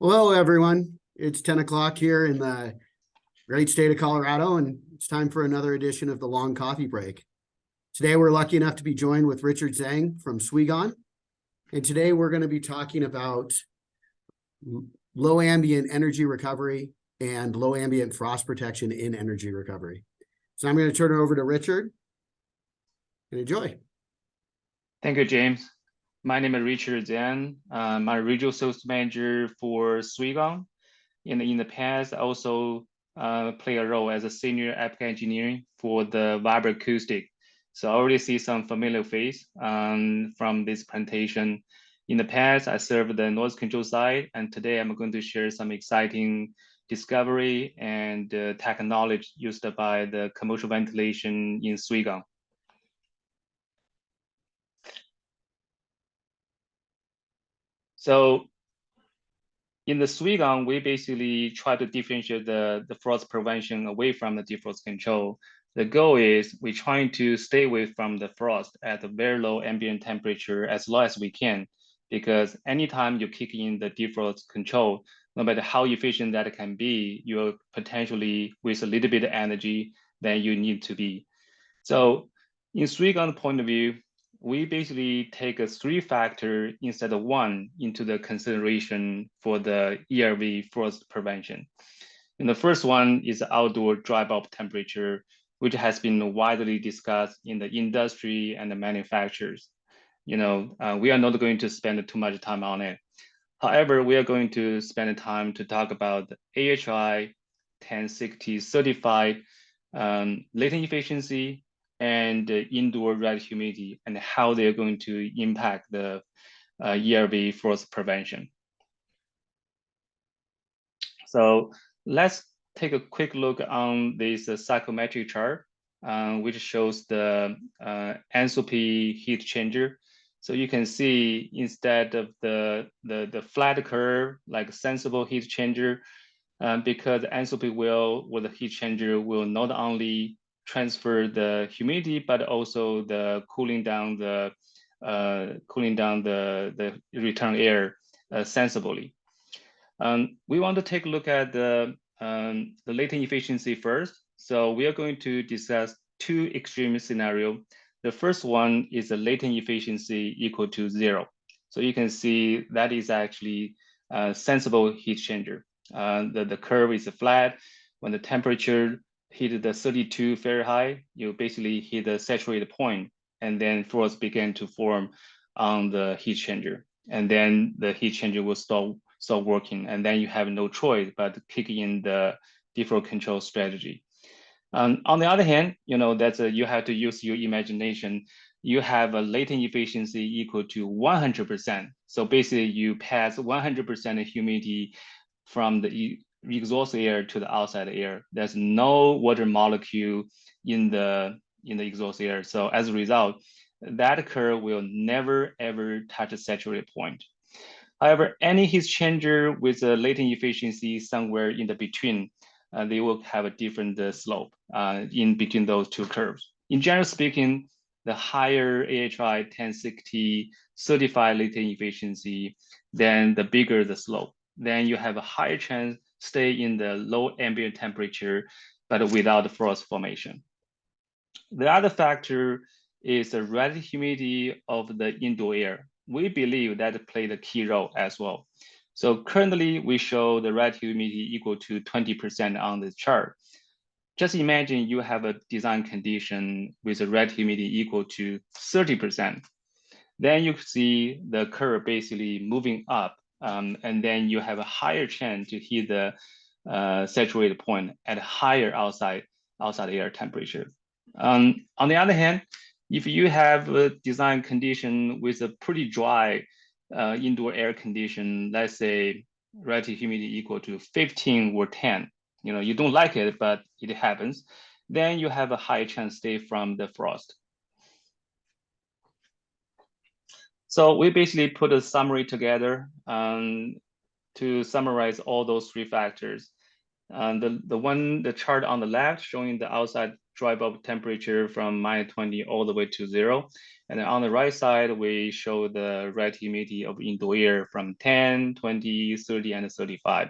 Hello, everyone. It's 10 o'clock here in the great state of Colorado, and it's time for another edition of the Long Coffee Break. Today, we're lucky enough to be joined with Richard Zhang from Swegon. And today, we're going to be talking about low ambient energy recovery and low ambient frost protection in energy recovery. So I'm going to turn it over to Richard and enjoy. Thank you, James. My name is Richard Zhang. I'm a regional sales manager for Swegon. In the past, I also play a role as a senior application engineering for the vibroacoustic. So I already see some familiar face from this presentation. In the past, I served the noise control side, and today I'm going to share some exciting discovery and tech knowledge used by the commercial ventilation in Swegon. So in the Swegon, we basically try to differentiate the frost prevention away from the defrost control. The goal is we're trying to stay away from the frost at a very low ambient temperature as low as we can, because anytime you kick in the defrost control, no matter how efficient that can be, you're potentially with a little bit of energy than you need to be. So in Swegon point of view, we basically take a 3-factor instead of 1 into the consideration for the ERV frost prevention. And the first one is outdoor dry bulb temperature, which has been widely discussed in the industry and the manufacturers. We are not going to spend too much time on it. However, we are going to spend time to talk about the AHI 1060 certified latent efficiency and indoor radiant humidity, and how they're going to impact the ERV frost prevention. So let's take a quick look on this psychometric chart, which shows the enthalpy heat changer. So you can see instead of the flat curve, like sensible heat changer, because enthalpy with the heat changer will not only transfer the humidity, but also the cooling down the return air sensibly. We want to take a look at the latent efficiency first. So we are going to discuss 2 extreme scenarios. The first one is the latent efficiency equal to 0. So you can see that is actually a sensible heat changer. The curve is flat. When the temperature hit the 32 Fahrenheit, you basically hit the saturated point, and then frost begin to form on the heat changer. And then the heat changer will stop working, and then you have no choice but to kick in the defrost control strategy. On the other hand, you have to use your imagination. You have a latent efficiency equal to 100%. So basically, you pass 100% humidity from the exhaust air to the outside air. There's no water molecule in the exhaust air. So as a result, that curve will never ever touch a saturated point. However, any heat changer with a latent efficiency somewhere in the between, they will have a different slope in between those 2 curves. In general speaking, the higher AHI 1060 certified latent efficiency, then the bigger the slope. Then you have a higher chance stay in the low ambient temperature, but without the frost formation. The other factor is the relative humidity of the indoor air. We believe that played a key role as well. So currently we show the relative humidity equal to 20% on this chart. Just imagine you have a design condition with a relative humidity equal to 30%. Then you see the curve basically moving up, and then you have a higher chance to hit the saturated point at a higher outside air temperature. On the other hand, if you have a design condition with a pretty dry indoor air condition, let's say relative humidity equal to 15 or 10, you don't like it, but it happens, then you have a high chance stay from the frost. So we basically put a summary together to summarize all those 3 factors. The chart on the left showing the outside dry bulb temperature from -20 all the way to 0. And then on the right side, we show the relative humidity of indoor air from 10, 20, 30, and 35.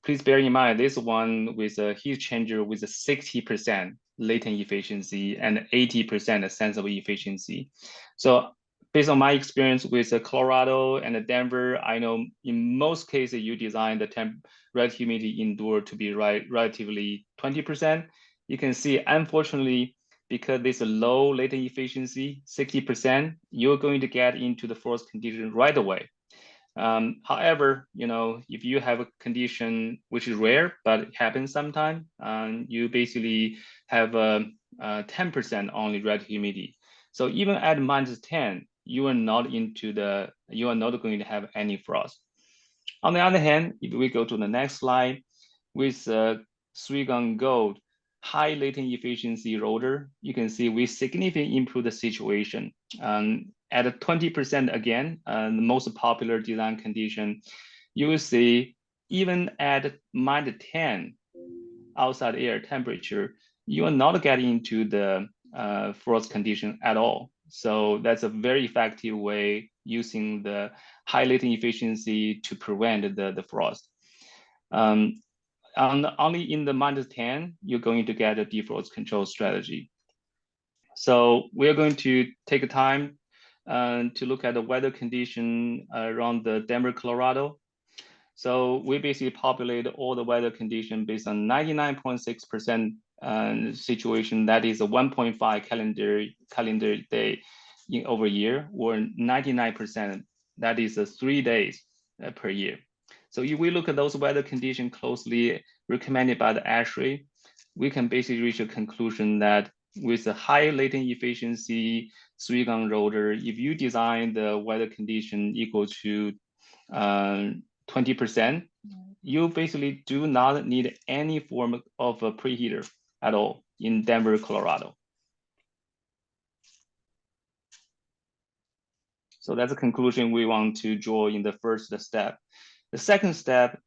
Please bear in mind this one with a heat exchanger with a 60% latent efficiency and 80% sensible efficiency. So based on my experience with Colorado and Denver, I know in most cases you design the relative humidity indoor to be relatively 20%. You can see, unfortunately, because this low latent efficiency, 60%, you're going to get into the frost condition right away. However, if you have a condition which is rare, but it happens sometime, you basically have a 10% only relative humidity. So even at -10, you are not going to have any frost. On the other hand, if we go to the next slide, with Swegon Gold high latent efficiency rotor, you can see we significantly improve the situation. At 20% again, the most popular design condition, you will see even at -10 outside air temperature, you are not getting into the frost condition at all. So that's a very effective way using the high latent efficiency to prevent the frost. Only in the -10, you're going to get a defrost control strategy. So we are going to take time to look at the weather condition around the Denver, Colorado. So we basically populate all the weather condition based on 99.6% situation, that is a 1.5 calendar day over year, or 99%, that is 3 days per year. So if we look at those weather conditions closely recommended by the ASHRAE, we can basically reach a conclusion that with a high latent efficiency Swegon rotor, if you design the weather condition equal to 20%, you basically do not need any form of a preheater at all in Denver, Colorado. So that's a conclusion we want to draw in the first step. The second step,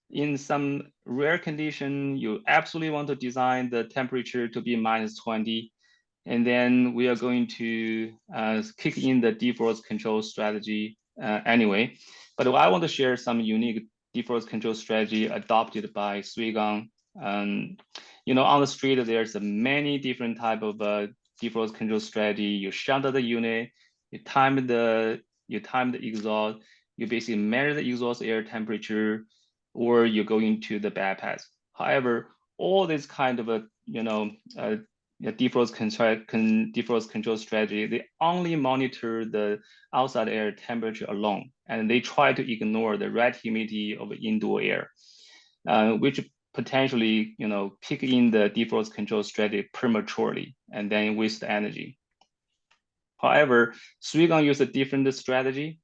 in some rare condition, you absolutely want to design the temperature to be -20. And then we are going to kick in the defrost control strategy anyway. But I want to share some unique defrost control strategy adopted by Swegon. On the street, there's many different type of defrost control strategy. You shunt the unit, you time the exhaust, you basically measure the exhaust air temperature, or you go into the bypass. However, all this kind of defrost control strategy, they only monitor the outside air temperature alone, and they try to ignore the relative humidity of indoor air, which potentially kick in the defrost control strategy prematurely and then waste energy. However, Swegon use a different strategy.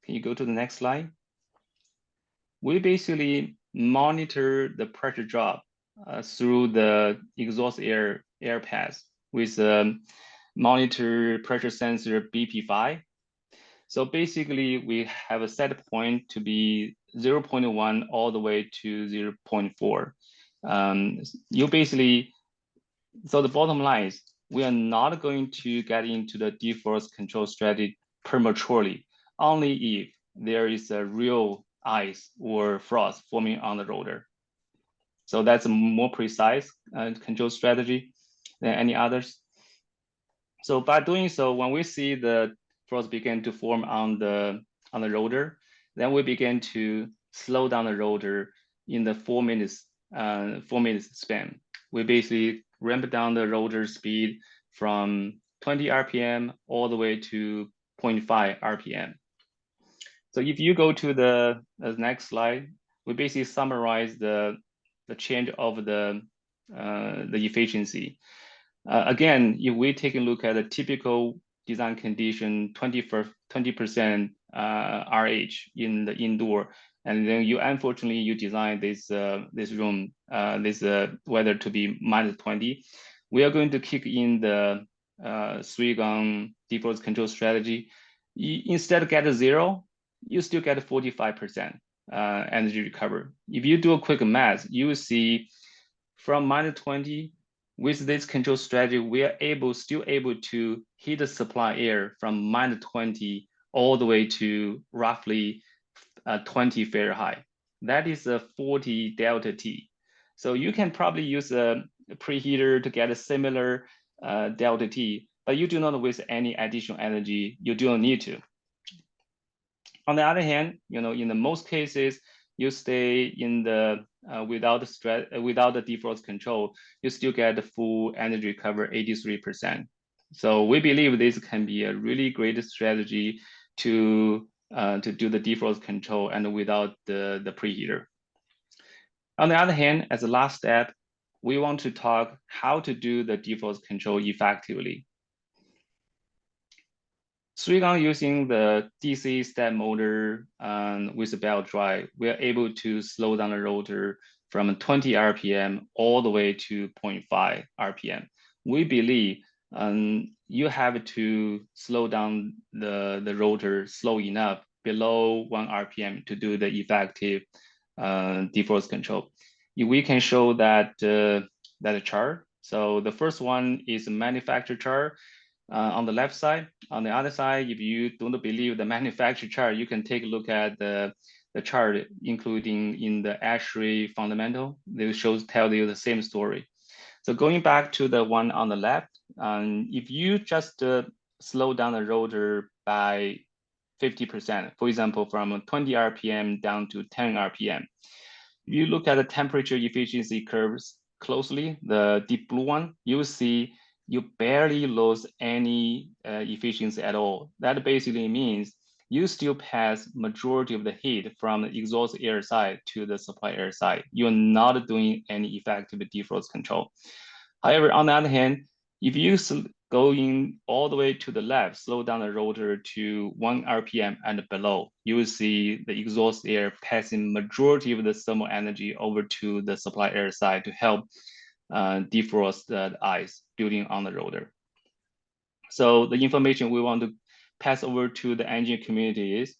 Can you go to the next slide? We basically monitor the pressure drop through the exhaust air pass with monitor pressure sensor BP5. So basically, we have a set point to be 0.1 all the way to 0.4. So the bottom line is, we are not going to get into the defrost control strategy prematurely, only if there is a real ice or frost forming on the rotor. So that's a more precise control strategy than any others. So by doing so, when we see the frost begin to form on the rotor, then we begin to slow down the rotor in the 4 minutes span. We basically ramp down the rotor speed from 20 RPM all the way to 0.5 RPM. So if you go to the next slide, we basically summarize the change of the efficiency. Again, if we take a look at a typical design condition, 20% RH in the indoor, and then unfortunately you design this room, this weather to be -20, we are going to kick in the Swegon defrost control strategy. Instead of get a 0, you still get 45% energy recovery. If you do a quick math, you will see from -20 with this control strategy, we are still able to heat the supply air from -20 all the way to roughly 20 Fahrenheit. That is a 40 delta T. So you can probably use a preheater to get a similar delta T, but you do not waste any additional energy. You do not need to. On the other hand, in the most cases, you stay in the without the defrost control, you still get the full energy cover 83%. So we believe this can be a really great strategy to do the defrost control and without the preheater. On the other hand, as a last step, we want to talk how to do the defrost control effectively. Swegon using the DC step motor with a belt drive, we are able to slow down the rotor from 20 RPM all the way to 0.5 RPM. We believe you have to slow down the rotor slow enough below 1 RPM to do the effective defrost control. If we can show that chart. So the first one is a manufacturer chart. On the left side. On the other side, if you don't believe the manufacturer chart, you can take a look at the chart, including in the ASHRAE fundamental. They tell you the same story. So going back to the one on the left, if you just slow down the rotor by 50%, for example, from 20 RPM down to 10 RPM, if you look at the temperature efficiency curves closely, the deep blue one, you will see you barely lose any efficiency at all. That basically means you still pass majority of the heat from the exhaust air side to the supply air side. You're not doing any effective defrost control. However, on the other hand, if you go in all the way to the left, slow down the rotor to 1 RPM and below, you will see the exhaust air passing majority of the thermal energy over to the supply air side to help defrost the ice building on the rotor. So the information we want to pass over to the engine community is,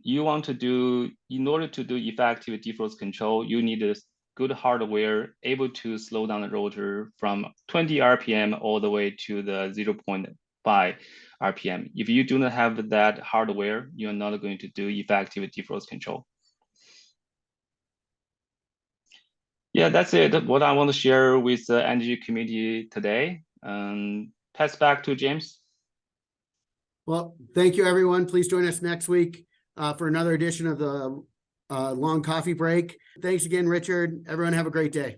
you want to do, in order to do effective defrost control, you need a good hardware able to slow down the rotor from 20 RPM all the way to the 0.5 RPM. If you do not have that hardware, you're not going to do effective defrost control. Yeah, that's it. What I want to share with the energy community today. Pass back to James. Well, thank you, everyone. Please join us next week for another edition of the Long Coffee Break. Thanks again, Richard. Everyone have a great day.